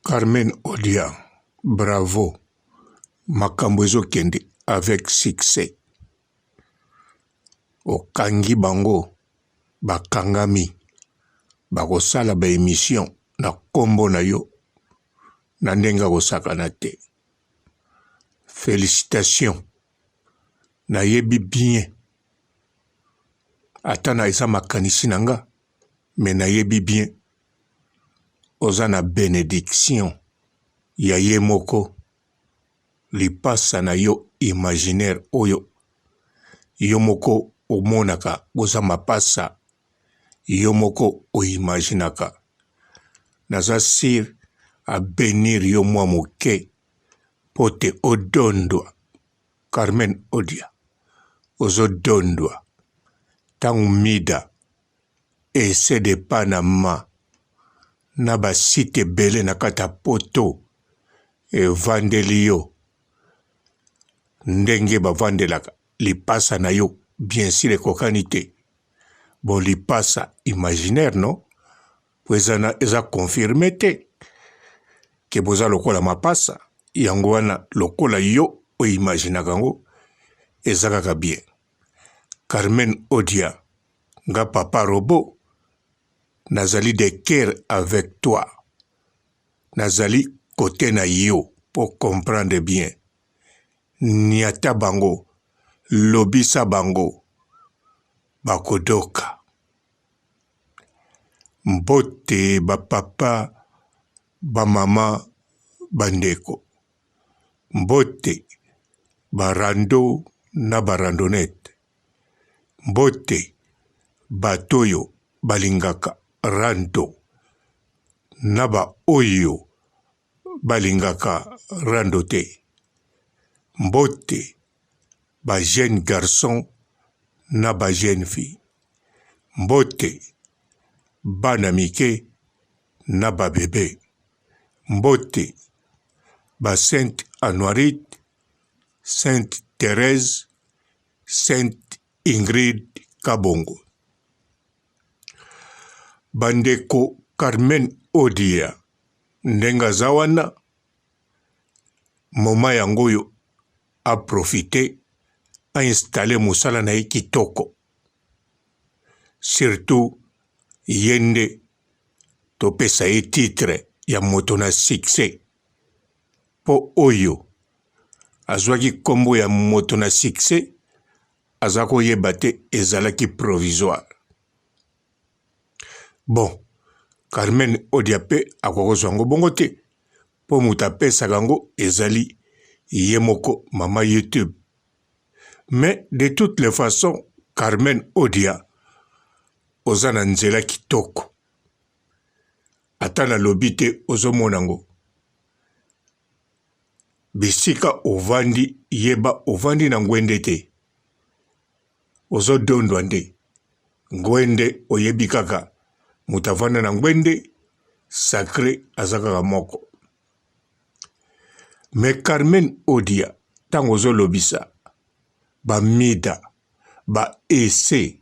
Carmen Odia, bravo. Makambo ezokende avec succès. Okangi bango, bakangami, bakosala ba émission na kombo na yo, na ndenga kosakana te. Félicitations. Na yebi bien. Atana eza makanisi nanga, mais na yebi bien. Oza na bénédiction. Ya ye moko. Lipasa na yo imaginaire oyo. Yo moko omonaka oza mapasa. Yo moko o imaginaka. Naza sir a bénir yo mwa moke. Pote odondwa. Carmen Odia. Ozo dondwa. Tangu mida. Ese de Panama. Na ba site bele na kata poto. E vandeli yo. Ndenge ba vandelaka. Lipasa na yo. Bien sûr ekokanite. Bon lipasa imaginaire non? Pwezana eza confirmé te. Ke boza lokola mapasa. Yango wana lokola yo o imaginaka ngo. Eza kaka bien. Carmen Odia. Nga papa robot. Nazali de cœur avec toi. Nazali côté na yo pour comprendre bien. Niata bango, lobisa bango, bakodoka. Mbote ba papa, ba mama, bandeko. Mbote ba rando na ba randonnette. Mbote batoyo balingaka. Rando naba oyo balingaka rando te. Mbote ba jeune garçon naba jeune fille. Mbote bana mike naba bébé. Mbote ba Sainte Anoirite, Sainte Thérèse, Sainte Ingrid Kabongo. Bandeko Carmen Odia. Ndenga zawana. Moma yangoyo a profité. A installé musala na kitoko. Surtout yende topesa ye titre ya moto na succès. Po oyo. Azwaki kombo ya moto na succès. Azako yebate ezalaki provisoire. Bon, Carmen Odia pe akokozwa ngo bongo te. Po muta pesa gango ezali yemoko mama YouTube. Mais de toutes les façons, Carmen Odia ozana nzela kitoko. Atana lobite ozo monango. Bisika ovandi yeba ovandi na ngwende te. Ozo dondwa nde. Ngwende oyebi kaka. Mutavana na ngwende, sacré azaka moko. Mais Carmen Odia, tango zo lobisa, ba mida, ba ese,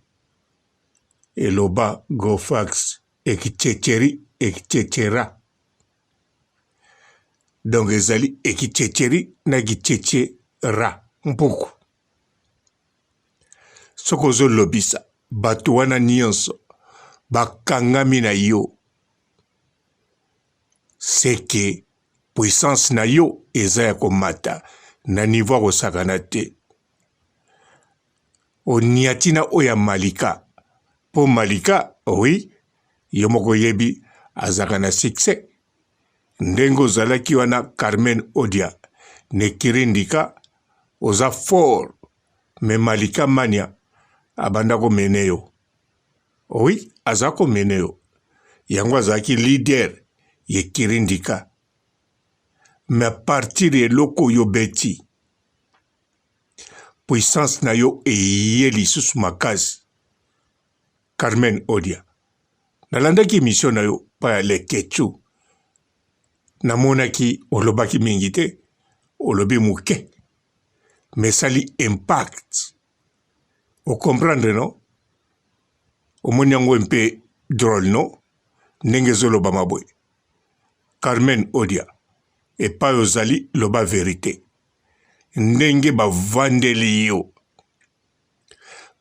eloba gofax, ekichecheri, ekichechera. Donc ezali ekichecheri na ekichechera, mpoko. Soko zo lobisa, batuwana nyonso. Bakangami na yo. Seke puissance na yo eza ya komata na niveau kosakana te. Oniatina oya Malika. Po Malika, oui, yo moko yebi azaka na succès. Ndengo zalaki wana Carmen Odia. Nekirindika oza fort. Me Malika mania abandako meneyo. Oui, azako meneo. Yango azaki leader ye kirindika. Mais à partir ye loko yo beti. Puissance na yo ye lisusu makasi. Carmen Odia. Nalandaki mission na yo pa le kechu. Namonaki olobaki mingite. Olobi muke. Mais sali impact. O comprendre non? Omoni yango mpe drôle non? Ndenge zoloba maboy. Carmen Odia epai ozali loba verité ndenge bavandeli yo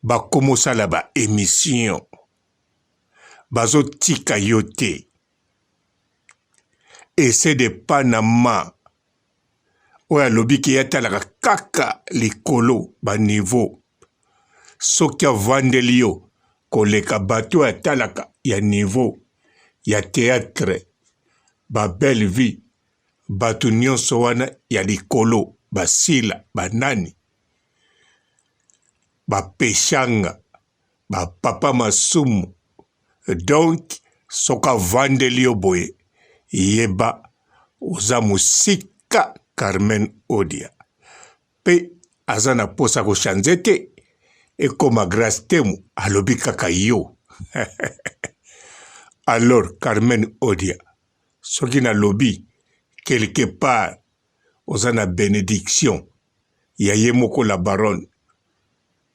bakomosala ba émission bazotika yo te ese de Panama oyo alobi ke yatalaka kaka likolo baniveau soki avandeli yo koleka bato oyo atalaka ya niveau ya théâtre babelle vie bato nyonso wana ya likolo basila banani bapeshanga bapapa masumu donc soki avandeli yo boye yeba oza mosika Carmen Odia pe aza na posa kochanze te ekoma grâce temu alobi kaka yo alors Carmen Odia soki nalobi quelque part oza na bénédiction ya ye moko la baronne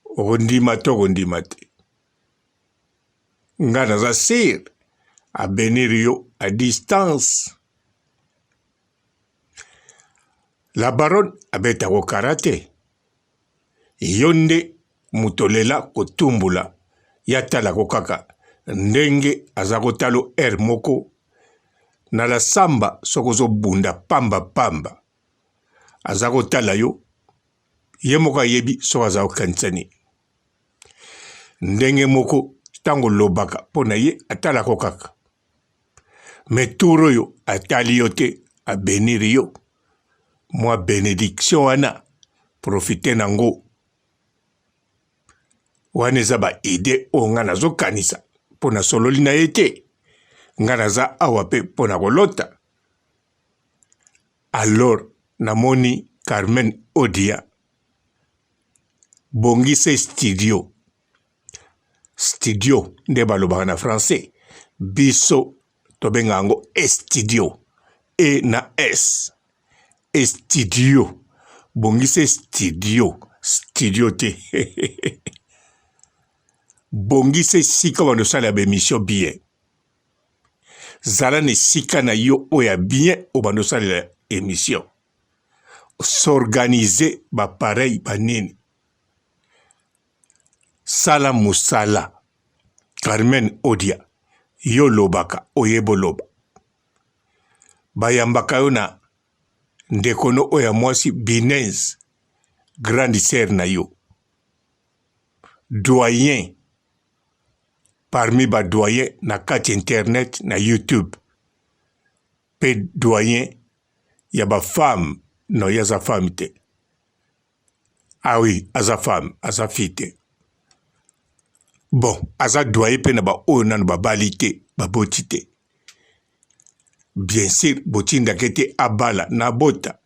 okondima to okondima te nga naza sir abénir yo à distance. La baronne abetako karate yo nde mutolela kotumbula yatalako kaka ndenge aza kotalo air moko na la samba soko ozobunda pamba pamba aza kotala yo ye moko ayebi soko aza kokanisa nini ndenge moko ntango lobaka mpo na ye atalako kaka me tour oyo atali yo te abenir yo mwa bénédiction wana profite nango wana eza baide oyo nga nazokanisa mpo na sololi na ye te nga naza awa mpe mpo na kolota. Alors namoni Carmen Odia bongise studio nde balobaka na français biso tobenga yango studio e na s studio bongise studio te bongise sika bandosala bémission bien zala na sika na yo oya bien o bandosala émission s'organiser bapareil banini sala musala Carmen Odia yo lobaka oyebo loba bayambaka yo na ndekono oya mwasi Binez grande sœur na yo doyen parmi ba doyen na kati internet na YouTube pe doyen ya ba femme no yaza femme te ah oui aza femme aza fille te bon aza doyen pe na ba oyo nano babali te baboti te bien sûr botindaka te abala na bota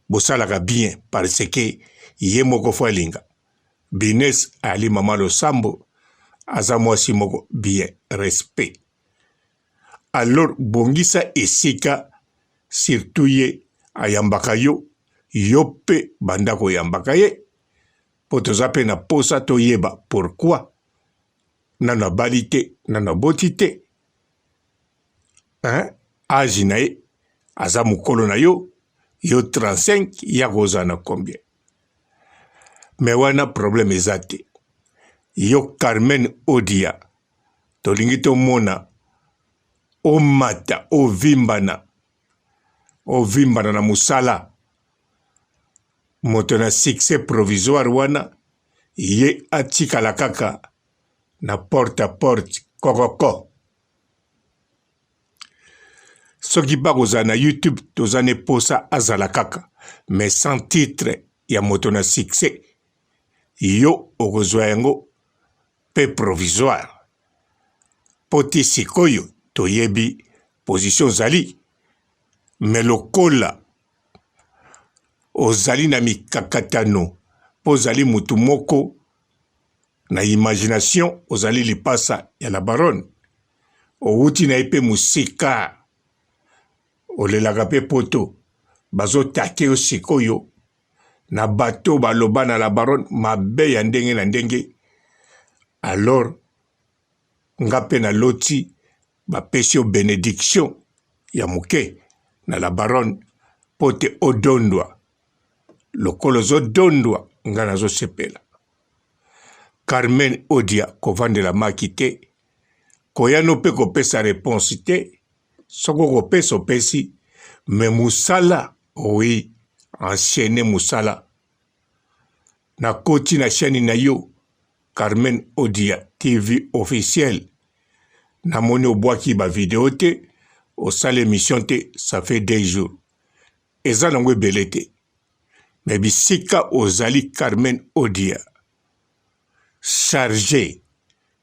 bosalaka bien parce que ye moko fo alinga Binez ali mama losambo aza mwasi moko bien respect alors bongisa esika surtout ye ayambaka yo yo pe banda koyambaka ye po toza pe na posa toyeba pourquoi nano abali te nano aboti te age na ye aza mokolo na yo yo 35 ya koza na combien me wana problème eza te yo Carmen Odia tolingi tomona omata ovimbana na musala moto na succès provisoire wana ye atikala kaka na porte à porte kokoko soki bakozala na YouTube toza ne posa azala kaka mais sans titre ya moto na succès yo okozwa yango pe provisoire poti sikoyo toyebi position zali me lokola ozali na mikakatano po ozali mutu moko na imagination ozali lipasa ya la baronne outi na ye pe musika olelaka pe poto bazotake yo sikoyo na bato baloba na la baronne mabe ya ndenge na ndenge alors nga pe na loti bapesi yo bénédiction ya moke na la baronne pote odondwa lokolo zodondwa nga nazosepela. Carmen Odia kovandela maki te, koyano mpe kopesa réponse te, soko kopesa opesi, me musala, oui, enchaîné musala. Na koti na chaîne na yo, Carmen Odia TV officiel. Na moni obwaki ba vidéo te, osala émission te, ça fait 2 jours. Eza nango ebele te. Mais bisika ozali Carmen Odia. Chargé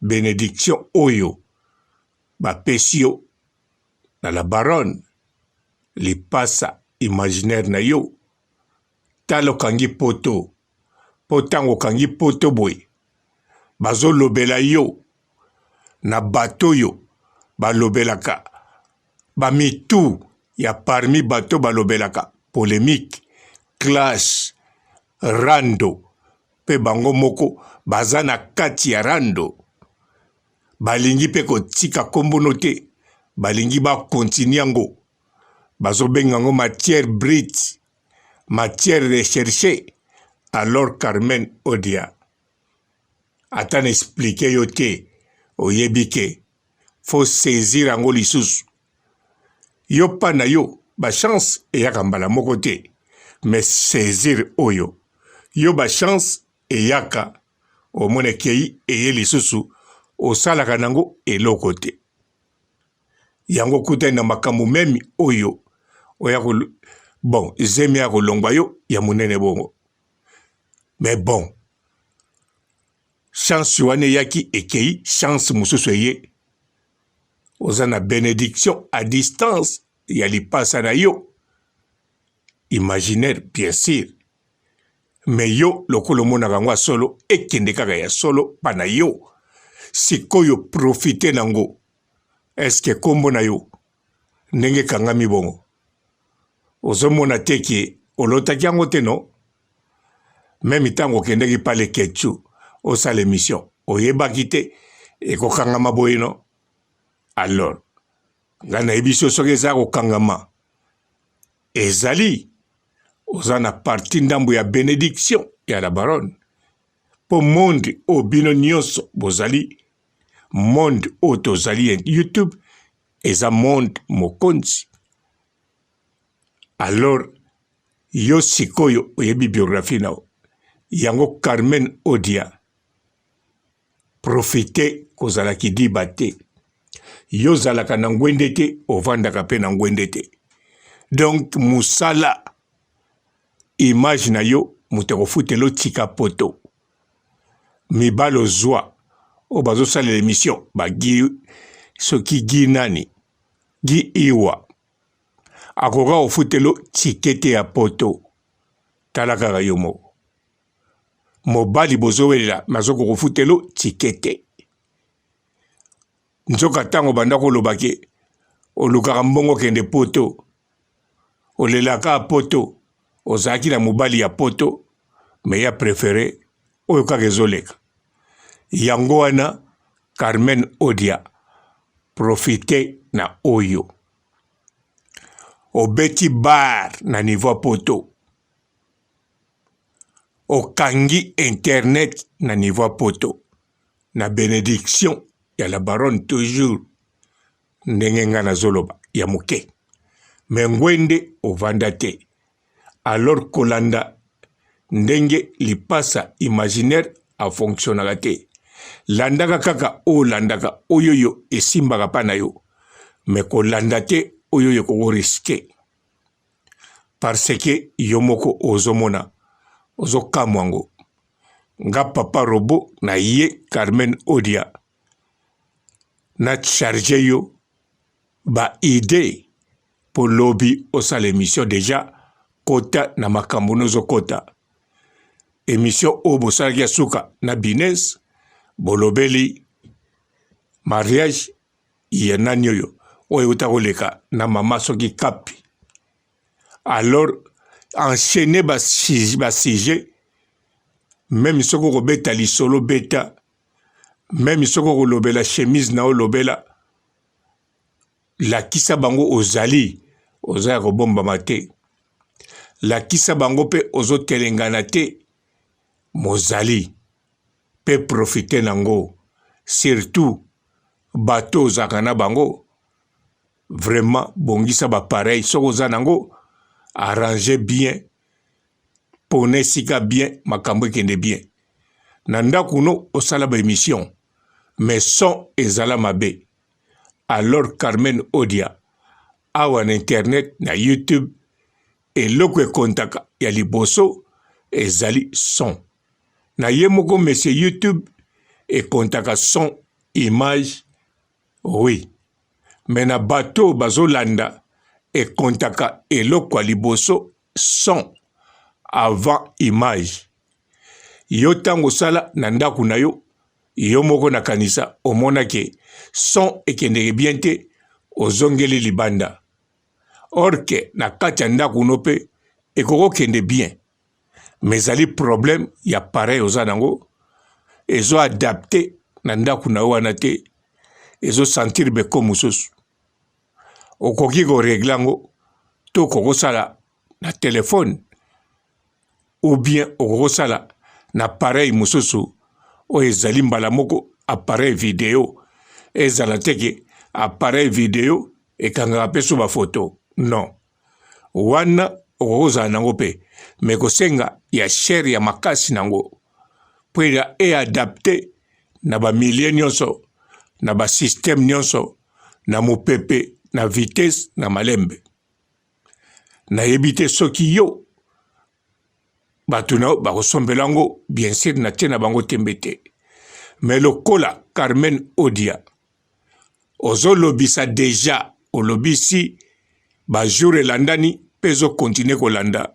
bénédiction oyo bapesi yo na la baronne lipasa imaginaire na yo talo kangi poto potango kangi poto boy bazolobela yo na bato yo balobelaka bamitu ya parmi bato balobelaka polémique clash rando pe bango moko baza na kati ya rando balingi pe kotika kombono te balingi ba continue yango bazobenga ngo matière brute matière recherchée. Alors Carmen Odia atan expliquer yo te oyebi ke faut saisir yango lisusu yo pa na yo ba chance eyaka mbala moko te mais saisir oyo yo ba chance eyaka omone kei eye lisusu osalaka nango eloko te yango kuta na makambo memi oyo oya bon zemi ya kolongwa yo ya munene bongo mais bon chance wane yaki ekei chance mususu eye oza na bénédiction à distance ya lipasa na yo imaginaire bien sûr. Mais yo lokolo mona kangwa solo ekende kaka ya solo pa na yo sikoyo profite nango. Est-ce que kombo na yo ndenge kangami bongo ozomona teki olotaki yango te no même tango kendeki pale kechu osala émission oyebaki te ekokangama boye no. Alors nga nayebi soki eza kokangama ezali oza na parti ndambo ya bénédiction ya la baronne po monde o bino nyonso bozali monde o tozali YouTube eza monde mokonzi. Alors yo sikoyo oyebi biographie nao yango Carmen Odia profite kozalaki diba te yo zalaka na ngwende te ovandaka pe na ngwende te. Donc musala image na yo muteko futelo tika poto mibalo zwa o bazosala l'émission bagi soki gi nani gi iwa akoka ofutelo tikete ya poto talaka yo moko mobali bozowelela mazoko kofutelo tikete nzoka tango banda kolobake olukaka mbongo kende poto olelaka poto ozaki na mobali ya poto me ya préféré oyo kaka ezoleka yango wana Carmen Odia profite na oyo obeti bar na niveau poto okangi internet na niveau poto na bénédiction ya la baronne toujours ndenge nga nazoloba ya moke me ngwende ovanda te. Alors kolanda ndenge lipasa imaginaire a fonctionnaka te landaka kaka o landaka oyoyo esimbaka pa na yo me kolanda te oyoyo koko riske parce que yo moko ozomona ozokamwango nga papa robo na ye Carmen Odia na charge yo ba idée pour lobby osala émission déjà kota na makambo nozo kota émission o bosalaki ya suka na bines bolobeli mariage ya nani oyo oyo utakoleka na mama soki kapi. Alors enchaîner ba sujet même soko kobeta lisolo beta même soko kolobela chemise na olobela la kisa bango ozali oza ya kobombama te. Lakisa bango pe ozo telengana te, mozali pe profite nango. Surtout bato ozaka na bango, vraiment bongisa ba pareil soko oza nango, arranger bien, pone sika bien, makambo ekende bien. Nanda kuno osala ba émission, mais son ezala mabe. Alors Carmen Odia, awa na internet, na YouTube, eloko ekontaka ya liboso ezali son. Na ye moko monsieur YouTube ekontaka son, image, oui. Mais na bato bazolanda ekontaka eloko ya liboso son avant image. Yo tango sala na ndaku na yo, yo moko na kanisa omonake son ekendeke bien te, ozongeli libanda. Orke na kati ya ndaku no pe ekoko kende bien. Mais zali problème ya pareil oza nango, ezo adapté na ndaku na wana te, ezo sentir beko mususu. Okoki ko reglango, to koko sala na téléphone, ou bien okoko sala na pareil mususu, o ezali mbala moko appareil vidéo, ezala teke appareil vidéo ekanga peso ba photo. Non. Wana okoza nango pe, me kosenga ya share ya makasi nango. Pweda adapté na ba milie nyonso, na ba système nyonso, na mopepe, na vitesse, na malembe. Na yebite soki yo, batuna bakosombelango, bien sûr na tena bango tembete. Mais lokola Carmen Odia, ozo lobisa déjà, o lobisi, ba jour landani, pezo continue kolanda.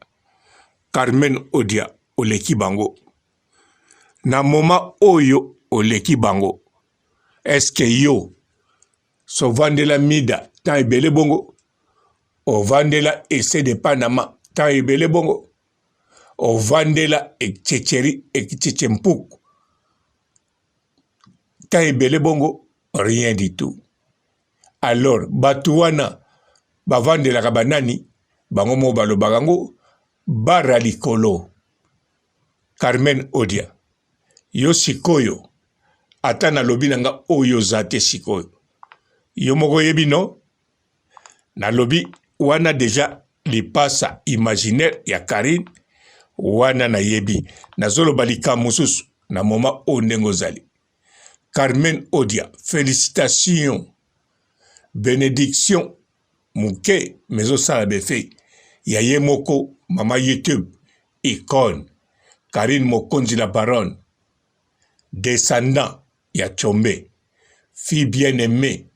Carmen Odia, oleki bango. Na moment oyo, oleki bango. Est-ce yo, so vandela mida, tan ebele bongo, o vandela ese de Panama, tan ebele bongo, o vandela ekchecheri, ekchechempuk, tan ebele bongo, rien du tout. Alors, batuwana, ba vandela kabanani, bango mo balo bagango, bara likolo. Carmen Odia, yo sikoyo, ata na lobi nanga oyo zate sikoyo. Yo moko yebi no? Na lobi, wana deja li pasa imaginaire ya Karine, wana na yebi. Na zolo balika mususu, na moma ondengo zali. Carmen Odia, félicitations, bénédiction, mouke, mezo sala befe. Ya ye moko, mama YouTube, icône, Karine Mokonzi la baronne, descendant, ya Tchombe, fille bien-aimée,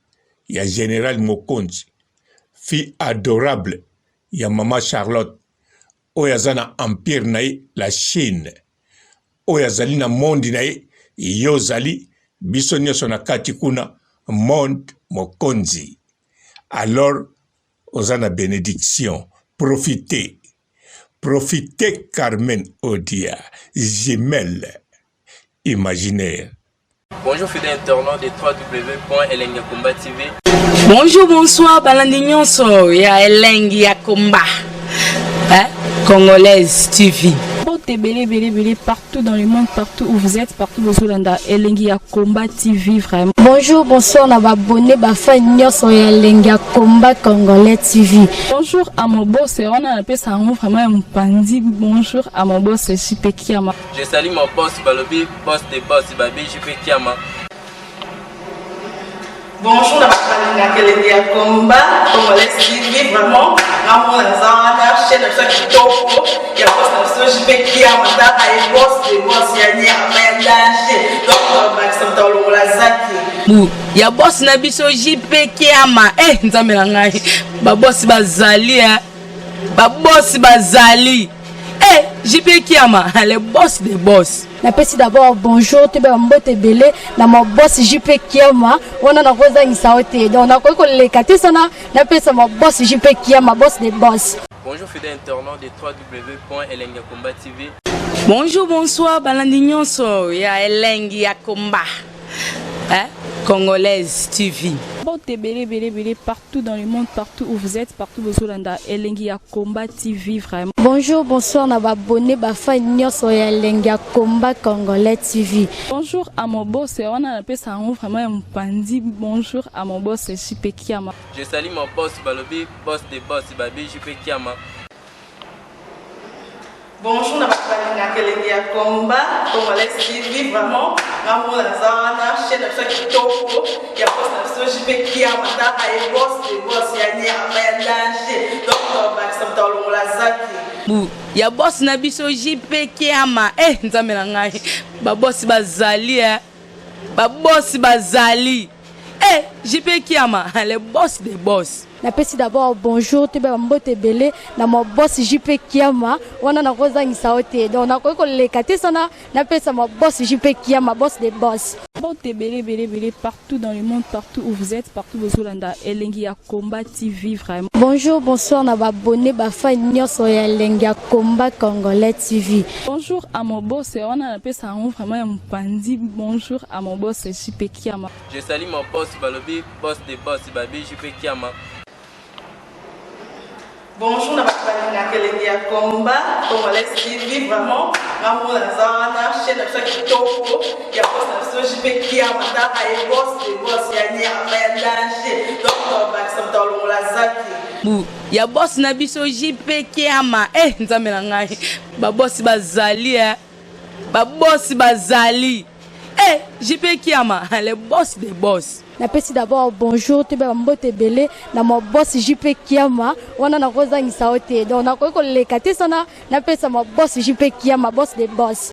ya Général Mokonzi, fille adorable, ya Maman Charlotte, oyazana empire nae, la Chine, oyazali na monde nae, yozali, biso nyonso na kati kuna, monde Mokonzi. Alors, ozana bénédiction, profitez, profitez Carmen Odia, jumelle, imaginaire. Bonjour fidèles internautes de www.elengiakomba TV. Bonjour, bonsoir, balandi nyonso ya Elengi ya Komba, Congolaise TV. Belé partout dans le monde, partout où vous êtes, partout où vous êtes, Elengi ya Komba TV vraiment. Bonjour, bonsoir, na abonné ba fan nyonso ya Elengi ya Komba Congolais TV. Bonjour à mon boss, on a appelé ça vraiment un pandi. Bonjour à mon boss, JP Kiama. Je salue mon boss Balobi, boss de boss Babi, JP Kiama. Bonjour la famille Elengi ya Komba Congolais TV vraiment. Ramon Zana, chaîne de chaque topo, il y a boss de JP Kiama, et boss de boss yani Amanda, donc Maxime Tolo la Zaki. Ya boss na biso JP Kiama, nzambe na ngai. Ba boss bazali ba boss bazali. JP Kiama, le boss des boss. Napesi d'abord bonjour, tebe mbote belé na mo boss JP Kiama, wana na koza ngisaote. Donc na ko lekati sana napesa mo boss JP Kiama, boss des boss. Bonjour fidèles internautes de www.elengiakomba TV. Bonjour, bonsoir, balandi nyonso ya Elengi ya Komba. Congolaise TV. Bon, t'es belé partout dans le monde, partout où vous êtes, partout où vous êtes, Elengi ya Combat TV vraiment. Bonjour, bonsoir, na abonné bafa nyonso ya Elengi ya Combat Congolais TV. Bonjour à mon boss, on a appelé ça vraiment un pandi. Bonjour à mon boss, JP Kiama. Je salue mon boss Balobi, boss des boss, Babi JP Kiama. Bonjour, na bafalinga Elengi ya Combat Congolais TV vraiment. Ngamo na zana chaîne na chaque kitoko ya boss na JP Kiama ta ay boss des boss ya nyama ya danger. Donc ba samta longola zaki. Bu ya boss na biso JP Kiama. Nzambe na ngai. Ba boss bazali ba boss bazali. JP Kiama, le boss des boss. Napesi d'abord bonjour te ba mbote belé na mo boss JP Kiama wana na kozangisa ote donc na ko lekate sana napesa mo boss JP Kiama boss des boss. Bon, t'es belé partout dans le monde, partout où vous êtes, partout où vous êtes, Elengi ya Combat TV vraiment. Bonjour, bonsoir, na abonné bafa nyonso ya Elengi ya Combat Congolais TV. Bonjour à mon boss, on a appelé ça vraiment un pandi. Bonjour à mon boss, JP Kiama. Je salue mon boss Balobi, boss des boss, Babi JP Kiama. Bonjour, na bafalinga Elengi ya Combat Congolais TV vraiment. Ngamo na zana chaîne na chaque kitoko ya boss na JP Kiama ta ay boss des boss ya nyama ya danger. Donc ba samta longola zaki. Bu ya boss na biso JP Kiama. Nzambe na ngai. Ba boss bazali ba boss bazali. JP Kiama, le boss des boss. Napesi d'abord bonjour te ba mbote belé na mo boss JP Kiama wana na kozangisa ote donc na ko lekate sana napesa mo boss JP Kiama boss des boss.